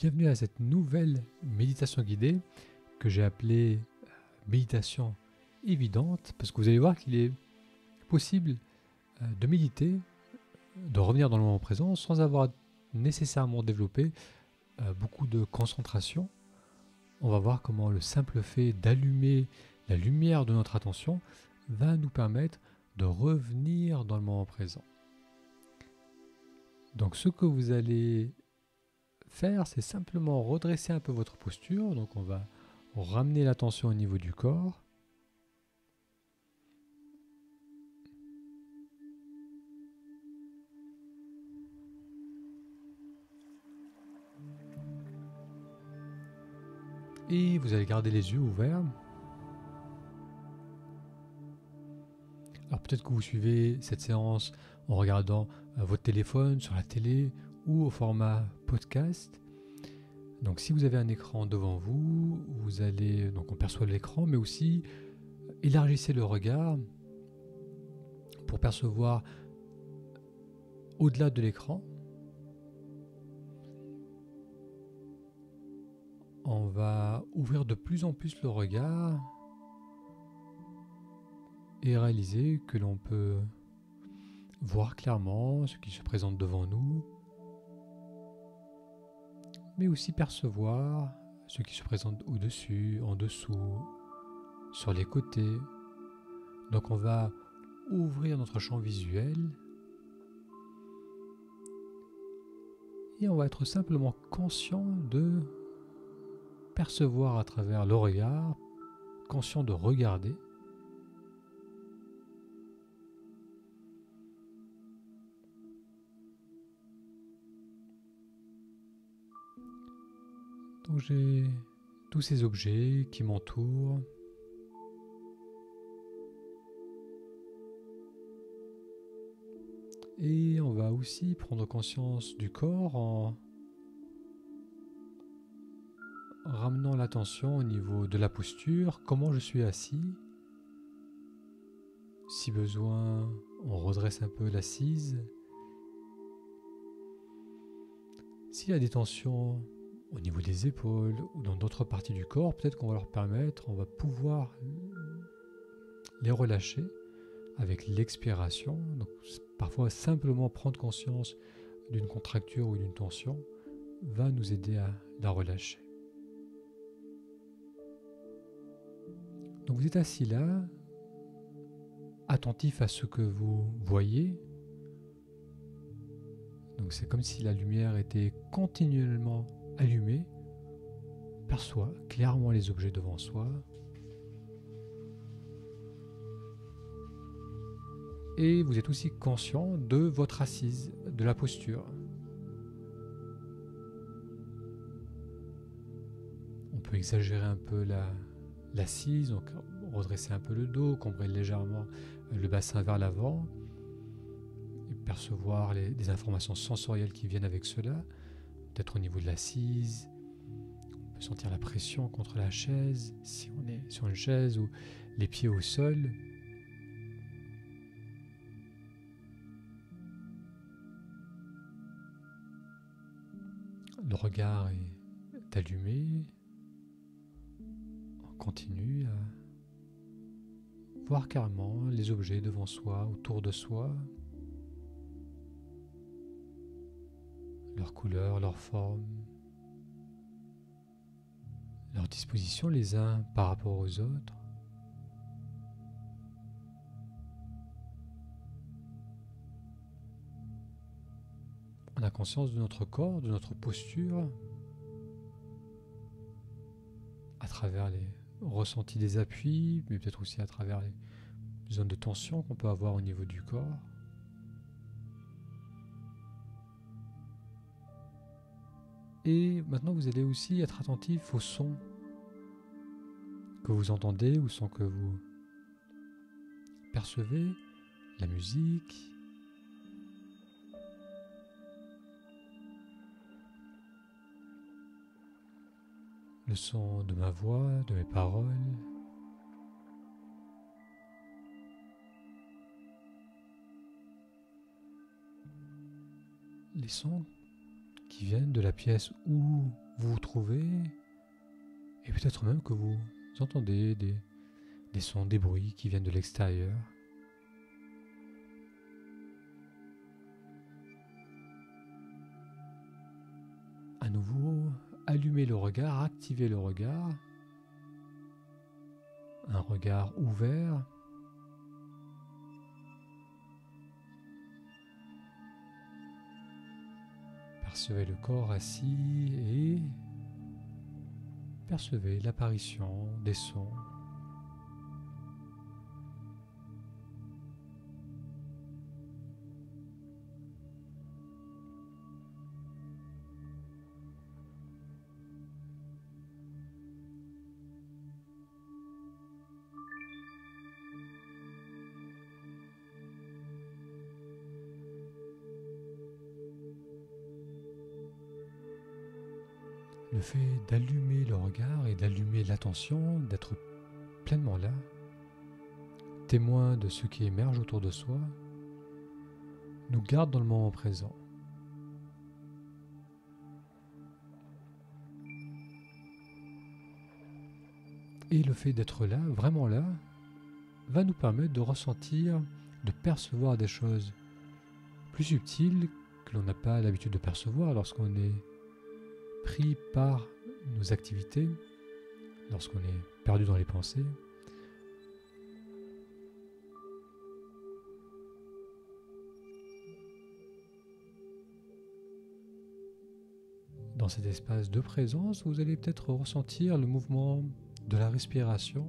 Bienvenue à cette nouvelle méditation guidée que j'ai appelée méditation évidente, parce que vous allez voir qu'il est possible de méditer, de revenir dans le moment présent sans avoir nécessairement développé beaucoup de concentration. On va voir comment le simple fait d'allumer la lumière de notre attention va nous permettre de revenir dans le moment présent. Donc ce que vous allez faire, c'est simplement redresser un peu votre posture. Donc on va ramener l'attention au niveau du corps. Et vous allez garder les yeux ouverts. Alors peut-être que vous suivez cette séance en regardant votre téléphone, sur la télé ou au format podcast. Donc si vous avez un écran devant vous, on perçoit l'écran, mais aussi élargissez le regard pour percevoir au-delà de l'écran. On va ouvrir de plus en plus le regard et réaliser que l'on peut voir clairement ce qui se présente devant nous, mais aussi percevoir ce qui se présente au-dessus, en dessous, sur les côtés. Donc on va ouvrir notre champ visuel et on va être simplement conscient de percevoir à travers le regard, conscient de regarder. Donc j'ai tous ces objets qui m'entourent. Et on va aussi prendre conscience du corps en ramenant l'attention au niveau de la posture, comment je suis assis. Si besoin, on redresse un peu l'assise. S'il y a des tensions au niveau des épaules ou dans d'autres parties du corps, peut-être qu'on va on va pouvoir les relâcher avec l'expiration. Donc parfois simplement prendre conscience d'une contracture ou d'une tension va nous aider à la relâcher. Donc vous êtes assis là, attentif à ce que vous voyez. Donc c'est comme si la lumière était continuellement allumée, perçoit clairement les objets devant soi. Et vous êtes aussi conscient de votre assise, de la posture. On peut exagérer un peu l'assise, donc redresser un peu le dos, combrer légèrement le bassin vers l'avant, et percevoir des informations sensorielles qui viennent avec cela, peut-être au niveau de l'assise. On peut sentir la pression contre la chaise, si on est sur une chaise, ou les pieds au sol. Le regard est allumé. On continue à voir carrément les objets devant soi, autour de soi, leur couleur, leur forme, leur disposition les uns par rapport aux autres. On a conscience de notre corps, de notre posture, à travers les ressentis des appuis, mais peut-être aussi à travers les zones de tension qu'on peut avoir au niveau du corps. Et maintenant, vous allez aussi être attentif aux sons que vous entendez, aux sons que vous percevez, la musique, le son de ma voix, de mes paroles. Les sons qui viennent de la pièce où vous vous trouvez, et peut-être même que vous entendez des sons, des bruits qui viennent de l'extérieur. À nouveau, allumez le regard, activez le regard. Un regard ouvert. Percevez le corps assis et percevez l'apparition des sons. Le fait d'allumer le regard et d'allumer l'attention, d'être pleinement là, témoin de ce qui émerge autour de soi, nous garde dans le moment présent. Et le fait d'être là, vraiment là, va nous permettre de ressentir, de percevoir des choses plus subtiles que l'on n'a pas l'habitude de percevoir lorsqu'on est pris par nos activités, lorsqu'on est perdu dans les pensées. Dans cet espace de présence, vous allez peut-être ressentir le mouvement de la respiration.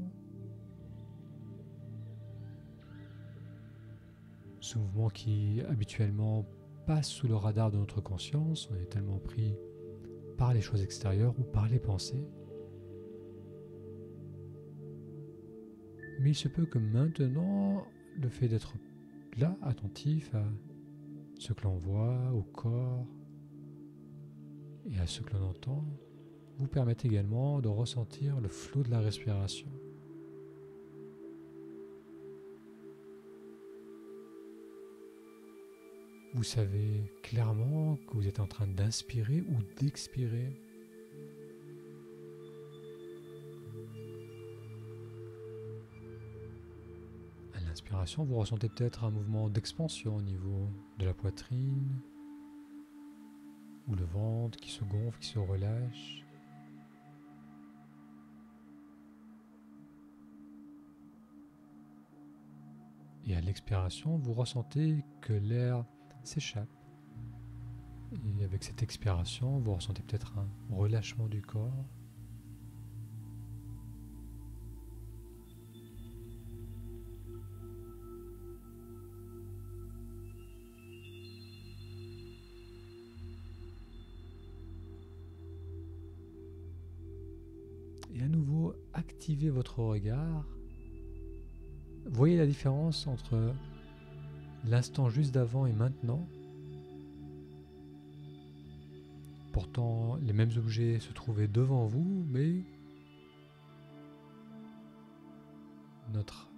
Ce mouvement qui habituellement passe sous le radar de notre conscience, on est tellement pris par les choses extérieures ou par les pensées. Mais il se peut que maintenant, le fait d'être là, attentif à ce que l'on voit, au corps et à ce que l'on entend, vous permette également de ressentir le flot de la respiration. Vous savez clairement que vous êtes en train d'inspirer ou d'expirer. À l'inspiration, vous ressentez peut-être un mouvement d'expansion au niveau de la poitrine, ou le ventre qui se gonfle, qui se relâche. Et à l'expiration, vous ressentez que l'air s'échappe. Et avec cette expiration, vous ressentez peut-être un relâchement du corps. Et à nouveau, activez votre regard. Voyez la différence entre l'instant juste d'avant et maintenant. Pourtant, les mêmes objets se trouvaient devant vous, mais notre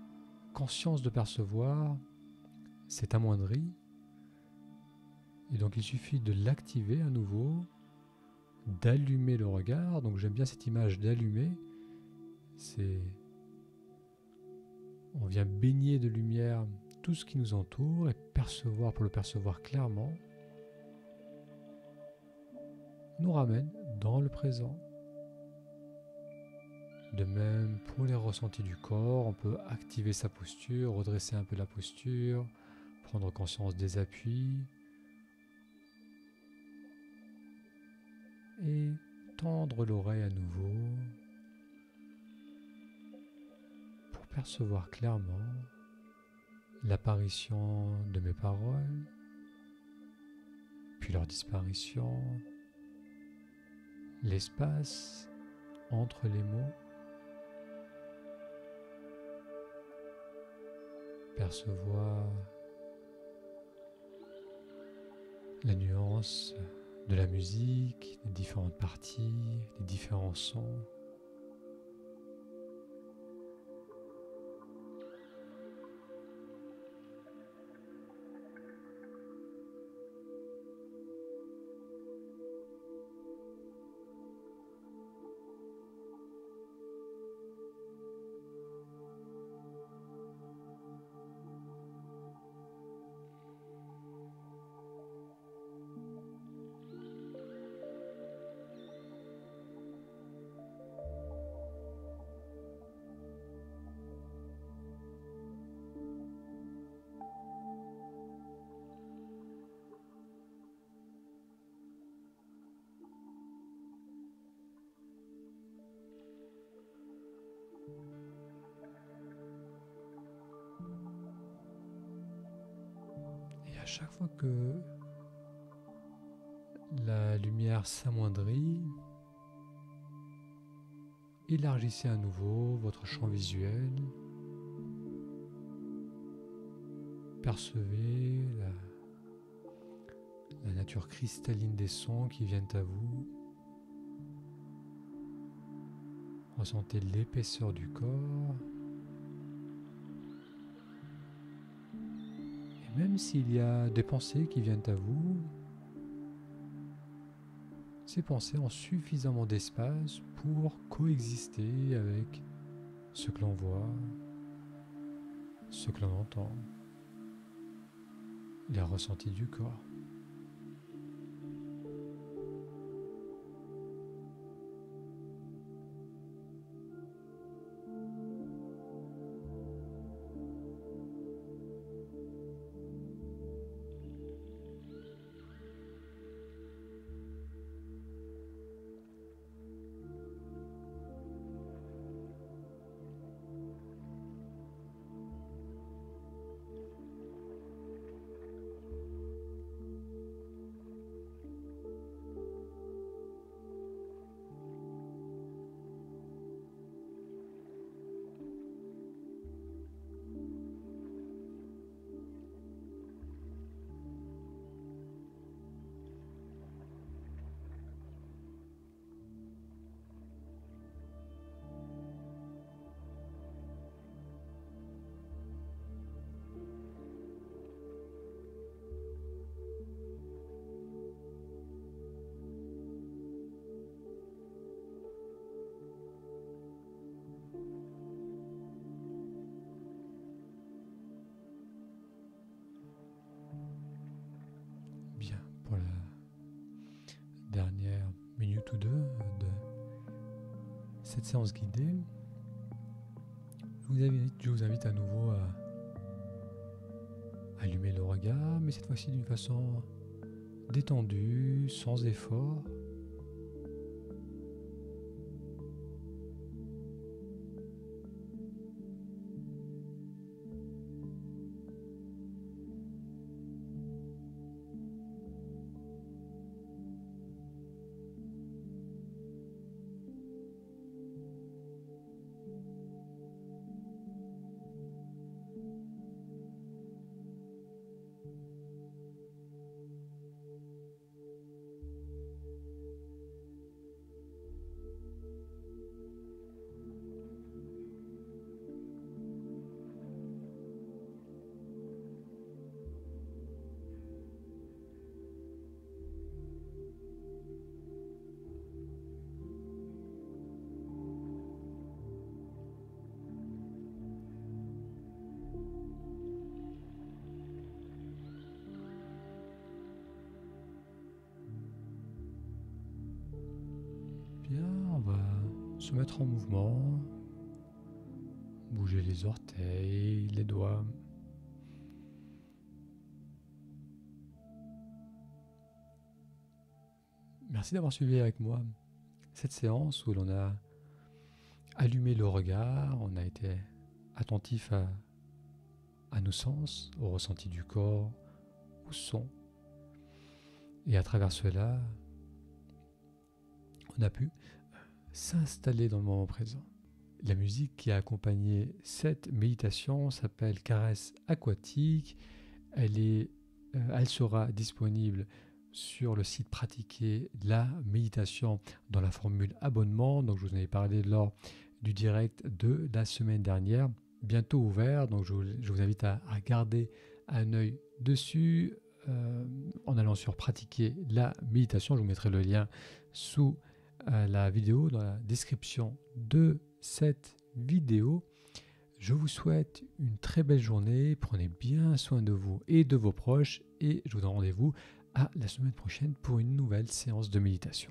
conscience de percevoir s'est amoindrie. Et donc, il suffit de l'activer à nouveau, d'allumer le regard. Donc, j'aime bien cette image d'allumer. On vient baigner de lumière tout ce qui nous entoure et percevoir, pour le percevoir clairement, nous ramène dans le présent. De même, pour les ressentis du corps, on peut activer sa posture, redresser un peu la posture, prendre conscience des appuis et tendre l'oreille à nouveau pour percevoir clairement l'apparition de mes paroles, puis leur disparition, l'espace entre les mots, percevoir la nuance de la musique, les différentes parties, les différents sons. à chaque fois que la lumière s'amoindrit, élargissez à nouveau votre champ visuel. Percevez la nature cristalline des sons qui viennent à vous. Ressentez l'épaisseur du corps. Et même s'il y a des pensées qui viennent à vous, ces pensées ont suffisamment d'espace pour coexister avec ce que l'on voit, ce que l'on entend, les ressentis du corps. Bien, pour la dernière minute ou deux de cette séance guidée, je vous invite à nouveau à allumer le regard, mais cette fois-ci d'une façon détendue, sans effort. Bien, on va se mettre en mouvement, bouger les orteils, les doigts. Merci d'avoir suivi avec moi cette séance où l'on a allumé le regard, on a été attentif à nos sens, au ressenti du corps, au son. Et à travers cela, on a pu s'installer dans le moment présent. La musique qui a accompagné cette méditation s'appelle Caresse aquatique. Elle sera disponible sur le site Pratiquer la méditation dans la formule abonnement. Donc je vous en ai parlé lors du direct de la semaine dernière. Bientôt ouvert, donc je vous invite à garder un œil dessus en allant sur Pratiquer la méditation. Je vous mettrai le lien sous la vidéo dans la description de cette vidéo. Je vous souhaite une très belle journée, prenez bien soin de vous et de vos proches et je vous donne rendez-vous à la semaine prochaine pour une nouvelle séance de méditation.